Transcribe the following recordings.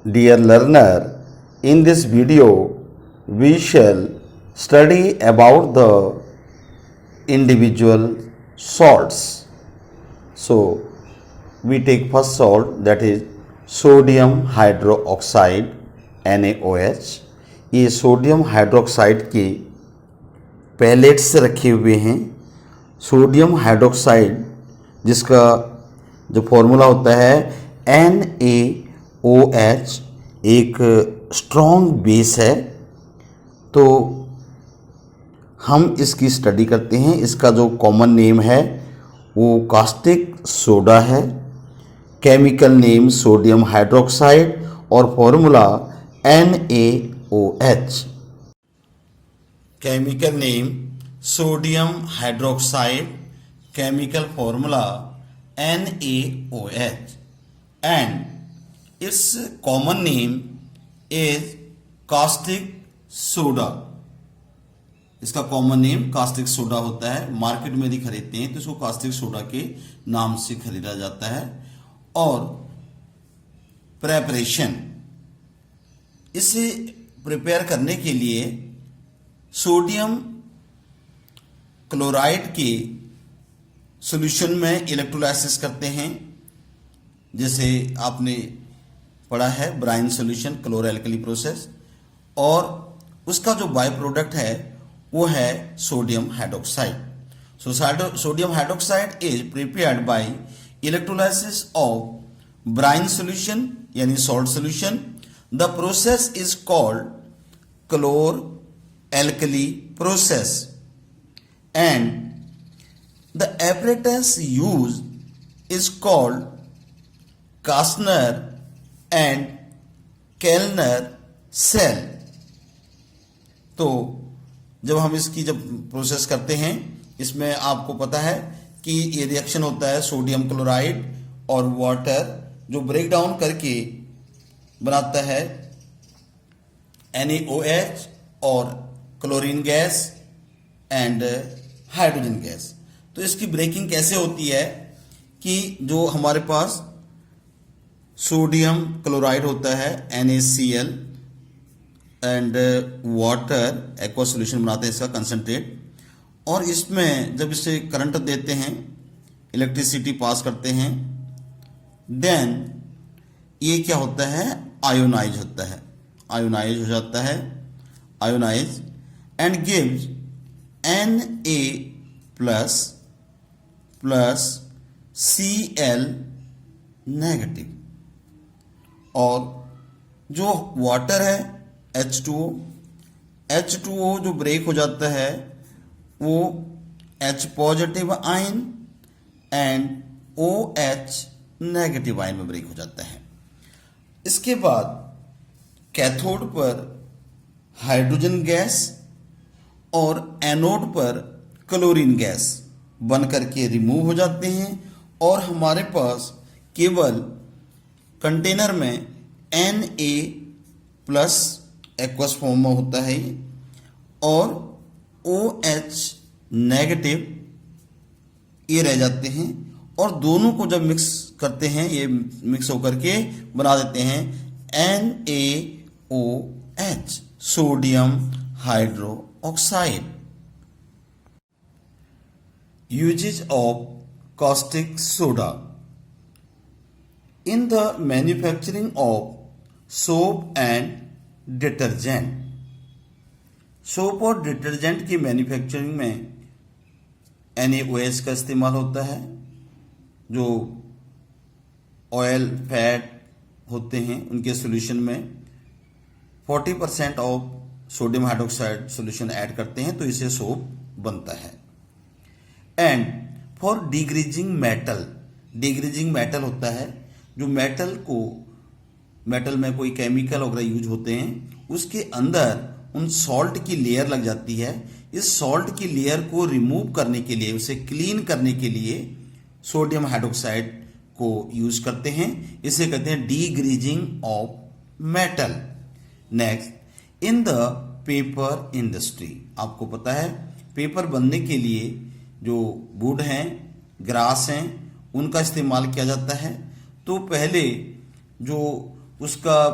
Dear learner, in this video we shall study about the individual salts. So we take first salt, that is sodium hydroxide NaOH. ये sodium hydroxide के pallets रखे हुए हैं। Sodium hydroxide जिसका जो formula होता है NaOH, एक स्ट्रॉन्ग बेस है। तो हम इसकी स्टडी करते हैं। इसका जो कॉमन नेम है वो कास्टिक सोडा है, केमिकल नेम सोडियम हाइड्रोक्साइड और formula NaOH। Chemical name sodium hydroxide, chemical formula NaOH, and its common name is caustic soda। इसका कॉमन नेम कास्टिक सोडा होता है। मार्केट में यदि खरीदते हैं तो इसको कास्टिक सोडा के नाम से खरीदा जाता है। और प्रेपरेशन, इसे प्रिपेयर करने के लिए सोडियम क्लोराइड के सॉल्यूशन में इलेक्ट्रोलाइसिस करते हैं। जैसे आपने पढ़ा है ब्राइन सॉल्यूशन, क्लोरोएल्कली प्रोसेस, और उसका जो बाय प्रोडक्ट है वो है sodium hydroxide. So sodium hydroxide is prepared by electrolysis of brine solution यानी salt solution. The process is called chloroalkali process and the apparatus used is called Kastner and Kellner cell। तो जब हम इसकी process करते हैं, इसमें आपको पता है कि ये रिएक्शन होता है सोडियम क्लोराइड और वाटर, जो ब्रेक डाउन करके बनाता है NaOH और chlorine gas and hydrogen gas. तो इसकी ब्रेकिंग कैसे होती है कि जो हमारे पास सोडियम क्लोराइड होता है NaCl and water, aqua solution बनाते हैं इसका कंसंट्रेट, और इसमें जब इसे करंट देते हैं, इलेक्ट्रिसिटी पास करते हैं, देन ये क्या होता है, आयोनाइज होता है, आयोनाइज हो जाता है, ionise and gives Na plus plus Cl negative. और जो वाटर है H2O, H2O जो ब्रेक हो जाता है वो H positive ion and OH negative ion में ब्रेक हो जाता है। इसके बाद कैथोड पर हाइड्रोजन गैस और एनोड पर क्लोरीन गैस बन करके रिमूव हो जाते हैं, और हमारे पास केवल कंटेनर में Na प्लस एक्वस फॉर्म में होता है और OH नेगेटिव ये रह जाते हैं। और दोनों को जब मिक्स करते हैं, ये मिक्स होकर के बना देते हैं NaOH, sodium hydroxide. Uses of caustic soda in the manufacturing of soap and detergent। Soap और डिटर्जेंट की मैन्युफैक्चरिंग में NaOH का इस्तेमाल होता है। जो ऑयल फैट होते हैं उनके सॉल्यूशन में 40% of sodium hydroxide solution add करते हैं, तो इससे सोप बनता है। एंड फॉर डिग्रीजिंग मेटल, डिग्रीजिंग मेटल होता है जो मेटल में कोई केमिकल वगैरह यूज होते हैं, उसके अंदर उन सॉल्ट की लेयर लग जाती है। इस सॉल्ट की लेयर को रिमूव करने के लिए, उसे क्लीन करने के लिए सोडियम हाइड्रोक्साइड को यूज करते हैं। इसे कहते हैं degreasing of metal. Next, in the paper industry, आपको पता है पेपर बनने के लिए जो वुड हैं, ग्रास हैं, उनका इस्तेमाल किया जाता है। तो पहले जो उसका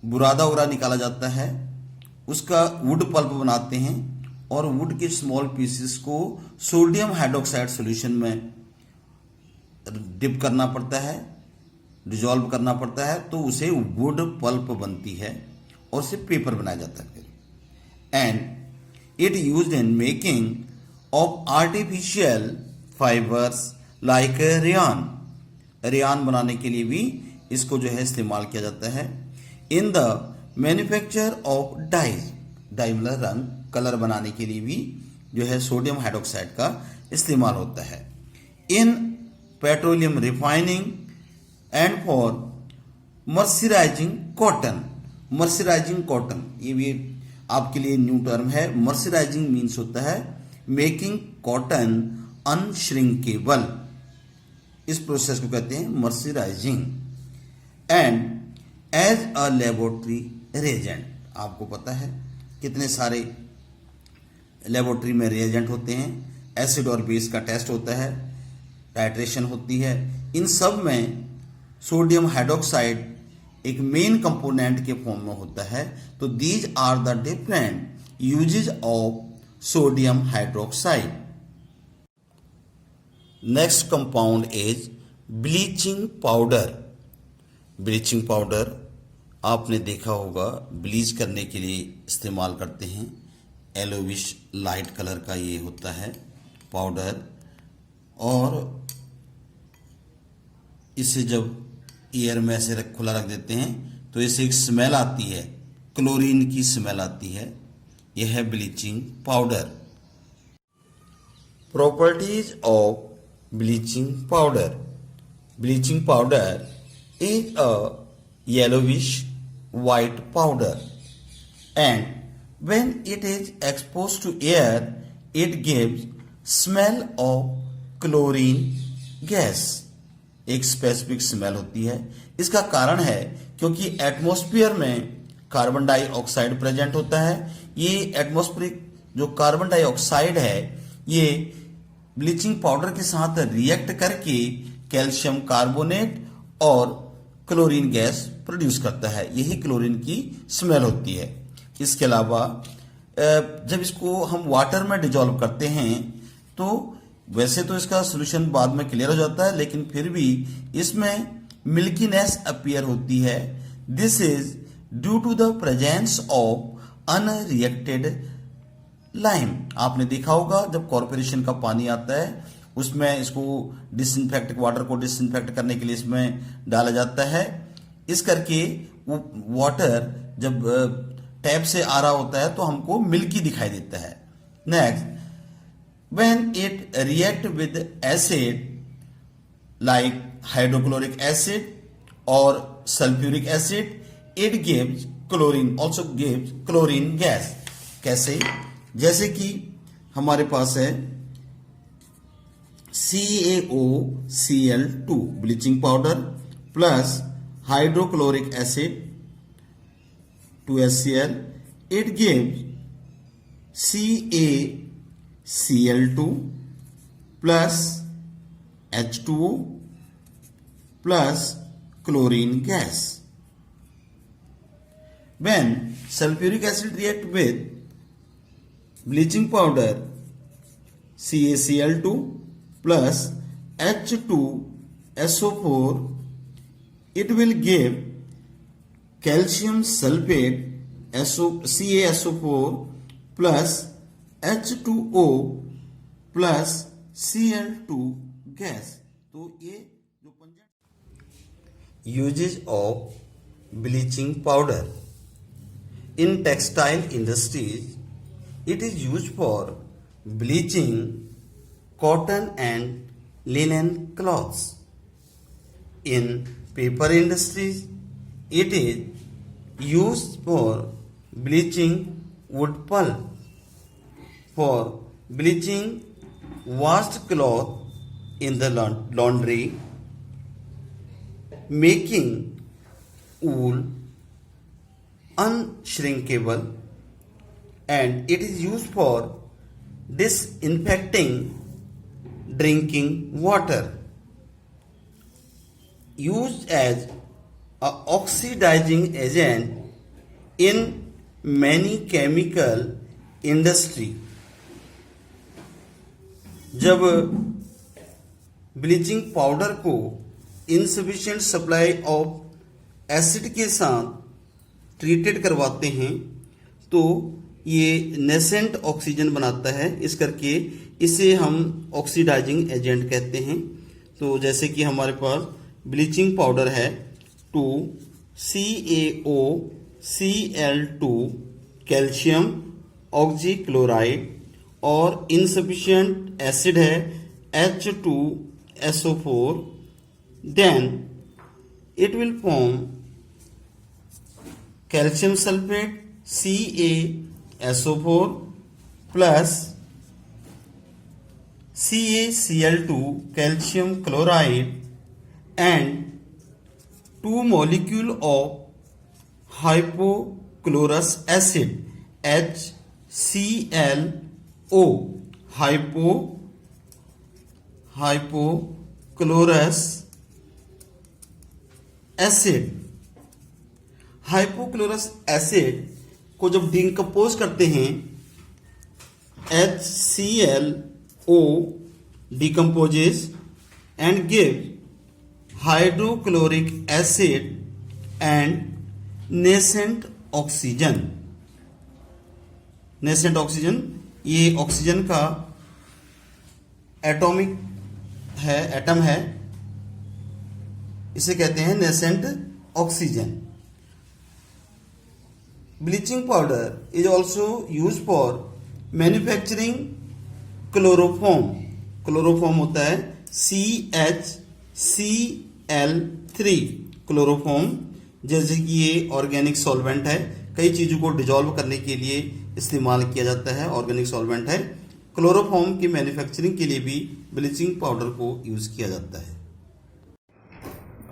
बुरादा वगैरह निकाला जाता है, उसका वुड पल्प बनाते हैं और वुड के स्मॉल पीसेस को सोडियम हाइड्रोक्साइड सॉल्यूशन में डिप करना पड़ता है, डिजॉल्व करना पड़ता है, तो उसे वुड पल्प बनती है और उसे पेपर बनाया जाता है फिर। And it used in making of artificial fibres like rayon. Rayon बनाने के लिए भी इसको जो है इस्तेमाल किया जाता है। In the manufacture of dyes, dye मतलब रंग, कलर बनाने के लिए भी जो है सोडियम हाइड्रोक्साइड का इस्तेमाल होता है। In petroleum refining and for mercerising cotton. Mercerising cotton ये भी आपके लिए न्यू टर्म है। मर्सराइजिंग मीन्स होता है मेकिंग कॉटन अनश्रिंकेबल, इस प्रोसेस को कहते हैं mercerising. And as a laboratory reagent, आपको पता है कितने सारे लेबोरेटरी में रिएजेंट होते हैं, एसिड और बेस का टेस्ट होता है, टाइट्रेशन होती है, इन सब में सोडियम हाइड्रोक्साइड एक मेन कंपोनेंट के फॉर्म में होता है। तो these are the different uses of sodium hydroxide. Next compound is bleaching powder. Bleaching powder आपने देखा होगा ब्लीच करने के लिए इस्तेमाल करते हैं। येलोविश लाइट कलर का ये होता है पाउडर, और इसे जब एयर में ऐसे खुला रख देते हैं तो इससे एक स्मेल आती है, क्लोरीन की स्मेल आती है। यह है bleaching powder. Properties of bleaching powder. Bleaching powder is a yellowish white powder, and when it is exposed to air it gives smell of chlorine gas। एक स्पेसिफिक स्मेल होती है। इसका कारण है क्योंकि एटमॉस्फेयर में कार्बन डाइऑक्साइड प्रेजेंट होता है। ये एटमॉस्फेरिक जो कार्बन डाइऑक्साइड है ये ब्लीचिंग पाउडर के साथ रिएक्ट करके कैल्शियम कार्बोनेट और क्लोरीन गैस प्रोड्यूस करता है, यही क्लोरीन की स्मेल होती है। इसके अलावा जब इसको हम वाटर में डिजॉल्व करते हैं तो वैसे तो इसका सोल्यूशन बाद में क्लियर हो जाता है, लेकिन फिर भी इसमें मिल्कीनेस अपीयर होती है। This is due to the presence of unreacted lime. आपने देखा होगा जब कॉर्पोरेशन का पानी आता है उसमें इसको डिसइंफेक्ट, वाटर को डिसइंफेक्ट करने के लिए इसमें डाला जाता है। इस करके वो वाटर जब टैप से आ रहा होता है तो हमको मिल्की दिखाई देता है। Next, when it react with acid like hydrochloric acid और sulphuric acid, it gives chlorine, also gives chlorine gas. कैसे? जैसे कि हमारे पास है CaOCl2 bleaching powder plus hydrochloric acid 2HCl, it gives CaCl2 plus H2O plus chlorine gas. When sulfuric acid react with bleaching powder CaCl2 plus H2SO4, it will give calcium sulfate CaSO4 plus H2O plus Cl2 gas. तो ये जो uses of bleaching powder in textile industries, it is use for bleaching cotton and linen cloths. In paper industries, it is used for bleaching wood pulp. For bleaching washed cloth in the laundry, making wool unshrinkable, and it is used for disinfecting drinking water, used as a oxidizing agent in many chemical industry. जब bleaching powder को insufficient supply of acid के साथ treated करवाते हैं तो ये nascent oxygen बनाता है, इस करके इसे हम ऑक्सीडाइजिंग एजेंट कहते हैं। तो जैसे कि हमारे पास ब्लीचिंग पाउडर है 2CaOCl2 कैल्शियम ऑक्सीक्लोराइड और इनसफिशिएंट एसिड है H2SO4, then it will form calcium sulfate CaSO4 plus CaCl2 calcium chloride and 2 molecule of hypochlorous acid HClO hypochlorous acid. Hypochlorous acid को जब डिकम्पोज करते हैं HClO decomposes and give hydrochloric acid and nascent oxygen. Nascent oxygen ये oxygen का atom है, इसे कहते हैं nascent oxygen. Bleaching powder is also use for manufacturing chloroform. Chloroform होता है CHCl3 क्लोरोफॉर्म। जैसे कि ये ऑर्गेनिक सॉल्वेंट है, कई चीज़ों को डिजॉल्व करने के लिए इस्तेमाल किया जाता है, ऑर्गेनिक सॉल्वेंट है। क्लोरोफॉर्म की मैन्युफैक्चरिंग के लिए भी ब्लीचिंग पाउडर को यूज किया जाता है।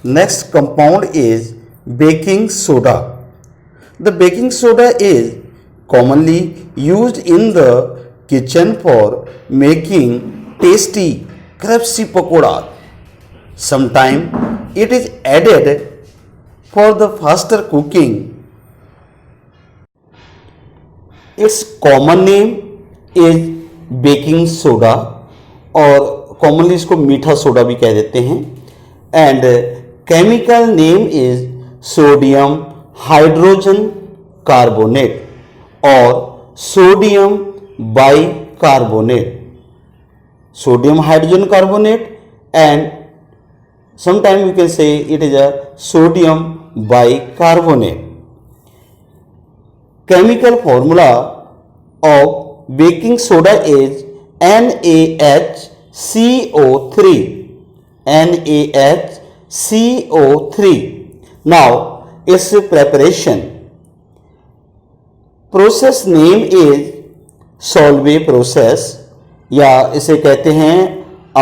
Next compound is baking soda. The baking soda is commonly used in the kitchen for making tasty crispy pakora. Sometime it is added for the faster cooking. Its common name is baking soda और commonly इसको मीठा soda भी कह देते हैं। And chemical name is sodium hydrogen carbonate और sodium bicarbonate. Sodium hydrogen carbonate and sometime you can say it is a sodium bicarbonate. Chemical formula of baking soda is NaHCO3. NaHCO3. Now its preparation. Process name is Solvay process या इसे कहते हैं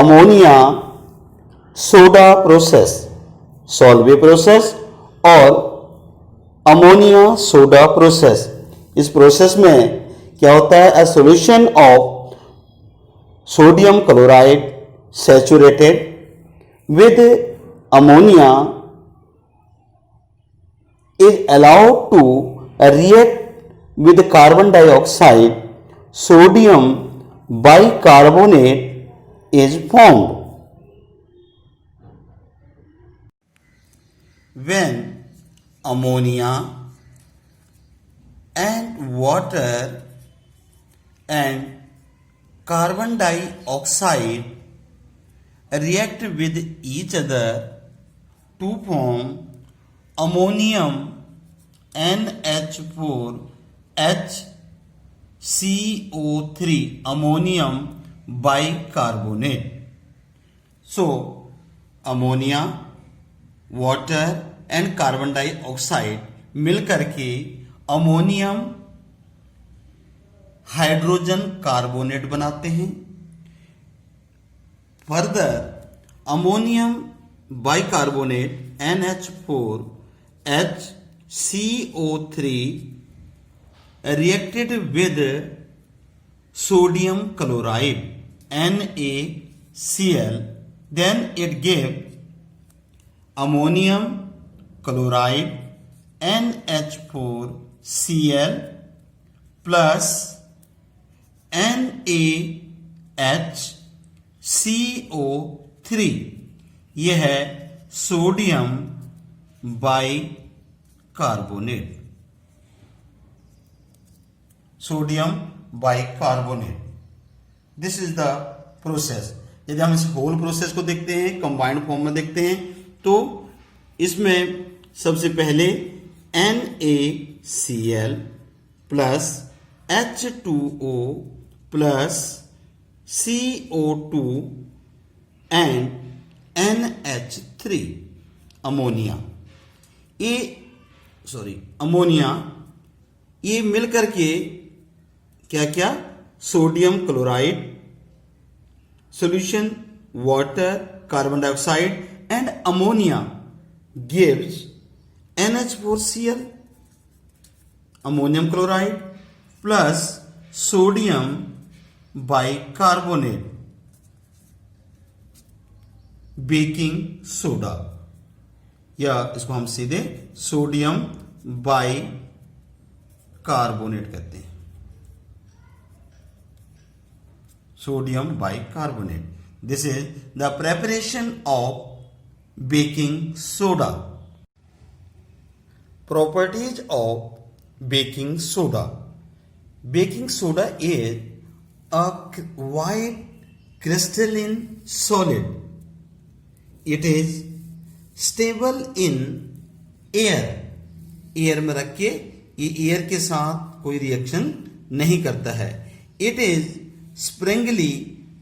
ammonia soda process. Solvay process और ammonia soda process. इस process में क्या होता है? A solution of sodium chloride saturated with ammonia is allowed to react with carbon dioxide. Sodium bicarbonate is formed. When ammonia and water and carbon dioxide react with each other to form ammonium NH4 HCO3 ammonium bicarbonate. So ammonia, water and carbon dioxide मिलकर के ammonium hydrogen carbonate बनाते हैं। Further ammonium bicarbonate NH4 HCO3 reacted with sodium chloride NaCl, then it gave ammonium chloride NH4 Cl plus NaHCO3, यह है sodium bicarbonate. Sodium bicarbonate, this is the process. यदि हम इस whole process को देखते हैं, कंबाइंड फॉर्म में देखते हैं, तो इसमें सबसे पहले NaCl plus H2O plus CO2 and NH3 ammonia, ये मिलकर के क्या क्या, sodium chloride solution, water, carbon dioxide and ammonia gives NH4Cl, ammonium chloride plus sodium bicarbonate, baking soda, या इसको हम सीधे सोडियम बाइकार्बोनेट कहते हैं, sodium bicarbonate. This is the preparation of baking soda. Properties of baking soda. Baking soda is a white crystalline solid. It is stable in air. Air में रख के ये एयर के साथ कोई रिएक्शन नहीं करता है. It is Sprüngli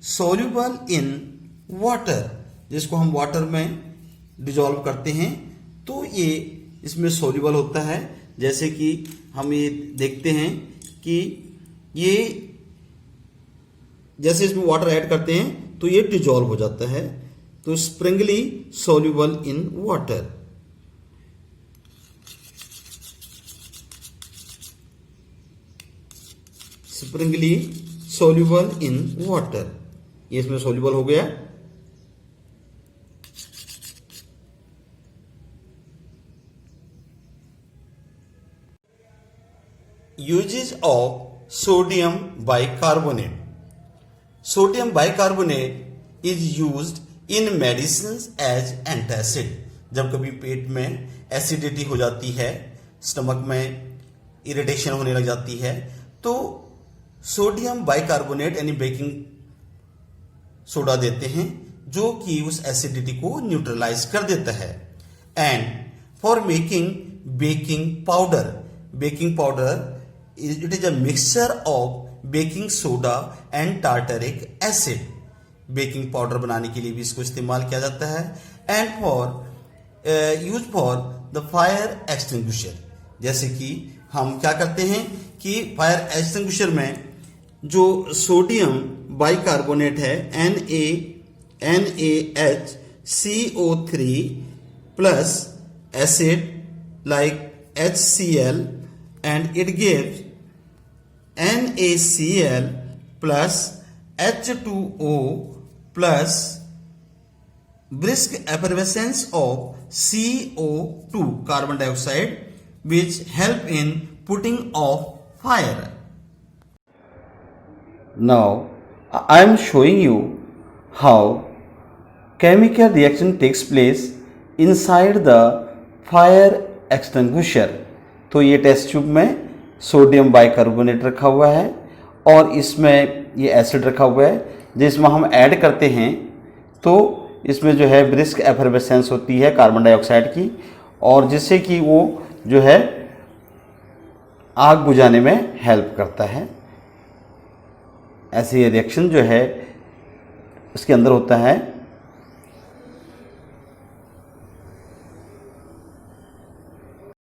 soluble in water, जिसको हम वाटर में डिजोल्व करते हैं तो ये इसमें soluble होता है. जैसे कि हम ये देखते हैं कि ये जैसे इसमें वाटर ऐड करते हैं तो ये डिजोल्व हो जाता है. तो Sprüngli soluble in water. Sprüngli soluble in water, ये इसमें soluble हो गया. Uses of sodium bicarbonate. Sodium bicarbonate is used in medicines as antacid. जब कभी पेट में एसिडिटी हो जाती है, स्टमक में इरिटेशन होने लग जाती है, तो सोडियम बाइकार्बोनेट यानी बेकिंग सोडा देते हैं जो कि उस एसिडिटी को न्यूट्रलाइज कर देता है. And for making baking powder it is a mixture of baking soda and tartaric acid. Baking powder बनाने के लिए भी इसको इस्तेमाल किया जाता है. And use for the fire extinguisher, जैसे कि हम क्या करते हैं कि फायर एक्सटिंग्विशर में जो सोडियम बाइकार्बोनेट है NaHCO3 plus acid like HCl and it gives NaCl plus H2O plus brisk effervescence of CO2 carbon dioxide which help in putting off fire. Now I am showing you how chemical reaction takes place inside the fire extinguisher. तो ये test tube में sodium bicarbonate रखा हुआ है और इसमें ये acid रखा हुआ है जिसमें हम ऐड करते हैं तो इसमें जो है ब्रिस्क एफरवेसेंस होती है कार्बन डाइऑक्साइड की, और जिससे कि वो जो है आग बुझाने में हेल्प करता है. ऐसे ये रिएक्शन जो है उसके अंदर होता है